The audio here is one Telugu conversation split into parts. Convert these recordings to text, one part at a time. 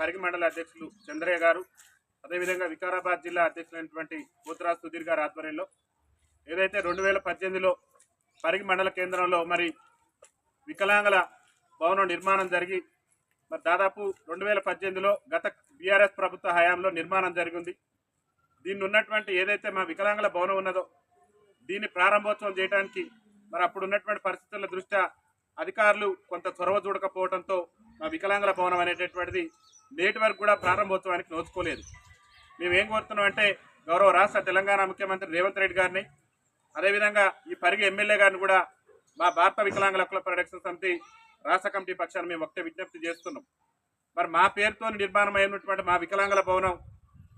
పరిగి మండల అధ్యక్షులు చంద్రయ్య గారు, అదేవిధంగా వికారాబాద్ జిల్లా అధ్యక్షులైనటువంటి పోతురాజ్ సుధీర్ గారి ఆధ్వర్యంలో ఏదైతే 2018లో పరిగి మండల కేంద్రంలో మరి వికలాంగుల భవనం నిర్మాణం జరిగి మరి దాదాపు 2018లో గత బీఆర్ఎస్ ప్రభుత్వ హయాంలో నిర్మాణం జరిగింది. దీన్ని ఉన్నటువంటి ఏదైతే మా వికలాంగుల భవనం ఉన్నదో దీన్ని ప్రారంభోత్సవం చేయడానికి మరి అప్పుడు ఉన్నటువంటి పరిస్థితుల దృష్ట్యా అధికారులు కొంత చొరవ చూడకపోవడంతో మా వికలాంగుల భవనం అనేటటువంటిది నేటి వరకు కూడా ప్రారంభోత్సవానికి నోచుకోలేదు. మేమేం కోరుతున్నాం అంటే గౌరవ రాష్ట్ర తెలంగాణ ముఖ్యమంత్రి రేవంత్ రెడ్డి గారిని, అదేవిధంగా ఈ పరిగి ఎమ్మెల్యే గారిని కూడా మా భారత వికలాంగుల హక్కుల పరిరక్షణ సమితి రాష్ట్ర కమిటీ పక్షాన్ని మేము ఒకటే విజ్ఞప్తి చేస్తున్నాం. మరి మా పేరుతో నిర్మాణం అయినటువంటి మా వికలాంగుల భవనం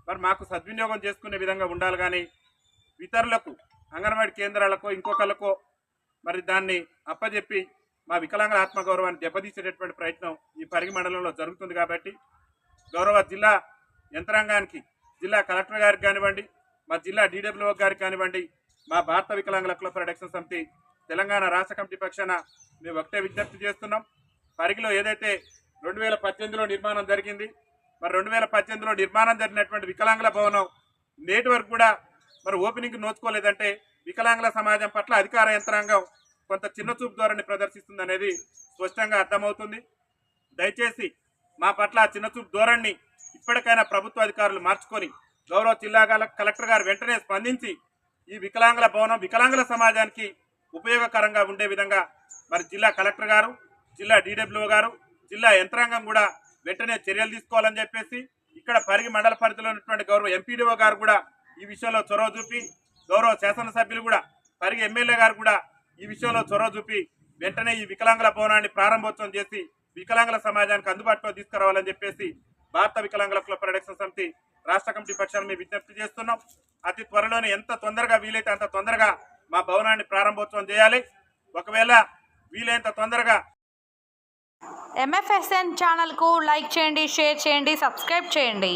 మరి మాకు సద్వినియోగం చేసుకునే విధంగా ఉండాలి, కానీ ఇతరులకు అంగన్వాడీ కేంద్రాలకో ఇంకొకళ్ళకో మరి దాన్ని అప్పజెప్పి మా వికలాంగుల ఆత్మగౌరవాన్ని దెబ్బతీసేటటువంటి ప్రయత్నం ఈ పరిగి మండలంలో జరుగుతుంది. కాబట్టి గౌరవ జిల్లా యంత్రాంగానికి, జిల్లా కలెక్టర్ గారికి కానివ్వండి, మా జిల్లా DWO గారికి కానివ్వండి, మా భారత వికలాంగుల హక్కుల పరిరక్షణ సమితి తెలంగాణ రాష్ట్ర కమిటీ పక్షాన మేము ఒకటే విజ్ఞప్తి చేస్తున్నాం. పరిగిలో ఏదైతే 2018లో నిర్మాణం జరిగింది, మరి 2018లో నిర్మాణం జరిగినటువంటి వికలాంగుల భవనం నేటి వరకు కూడా మరి ఓపెనింగ్ నోచుకోలేదంటే వికలాంగుల సమాజం పట్ల అధికార యంత్రాంగం కొంత చిన్న చూపు ధోరణి ప్రదర్శిస్తుంది అనేది స్పష్టంగా అర్థమవుతుంది. దయచేసి మా పట్ల చిన్న చూపు ధోరణిని ఇప్పటికైనా ప్రభుత్వ అధికారులు మార్చుకొని గౌరవ జిల్లా కలెక్టర్ గారు వెంటనే స్పందించి ఈ వికలాంగుల భవనం వికలాంగుల సమాజానికి ఉపయోగకరంగా ఉండే విధంగా మరి జిల్లా కలెక్టర్ గారు, జిల్లా DWO గారు, జిల్లా యంత్రాంగం కూడా వెంటనే చర్యలు తీసుకోవాలని చెప్పేసి ఇక్కడ పరిగి మండల పరిధిలో ఉన్నటువంటి గౌరవ MPDO గారు కూడా ఈ విషయంలో చొరవ చూపి, గౌరవ శాసనసభ్యులు కూడా పరిగి ఎమ్మెల్యే గారు కూడా ఈ విషయంలో చొరవ చూపి వెంటనే ఈ వికలాంగుల భవనాన్ని ప్రారంభోత్సవం చేసి వికలాంగుల సమాజానికి అందుబాటులో తీసుకురావాలని చెప్పేసి భారత వికలాంగుల హక్కుల పరిరక్షణ సమితి రాష్ట్ర కమిటీ పక్షాన్ని మేము విజ్ఞప్తి చేస్తున్నాం. అతి త్వరలోనే ఎంత తొందరగా వీలైతే అంత తొందరగా మా భవనాన్ని ప్రారంభోత్సవం చేయాలి. ఒకవేళ వీలైనంత తొందరగా MFSN ఛానల్కు లైక్ చేయండి, షేర్ చేయండి, సబ్స్క్రైబ్ చేయండి.